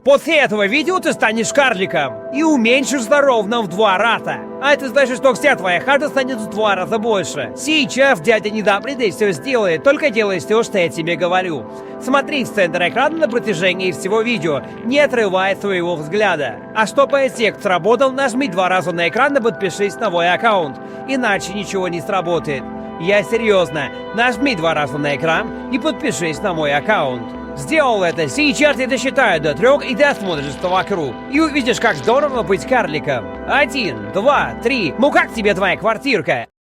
После этого видео ты станешь карликом и уменьшишь здоров нам в 2 раза. А это значит, что вся твоя хата станет в 2 раза больше. Сейчас дядя Недобрый все сделает, только делай все, что я тебе говорю. Смотри в центр экрана на протяжении всего видео, не отрывая своего взгляда. А чтобы эффект сработал, нажми 2 раза на экран и подпишись на мой аккаунт. Иначе ничего не сработает. Я серьезно. Нажми 2 раза на экран и подпишись на мой аккаунт. Сделал это, сейчас я досчитаю до 3 и досмотришь вокруг. И увидишь, как здорово быть карликом. 1, 2, 3. Ну как тебе твоя квартирка?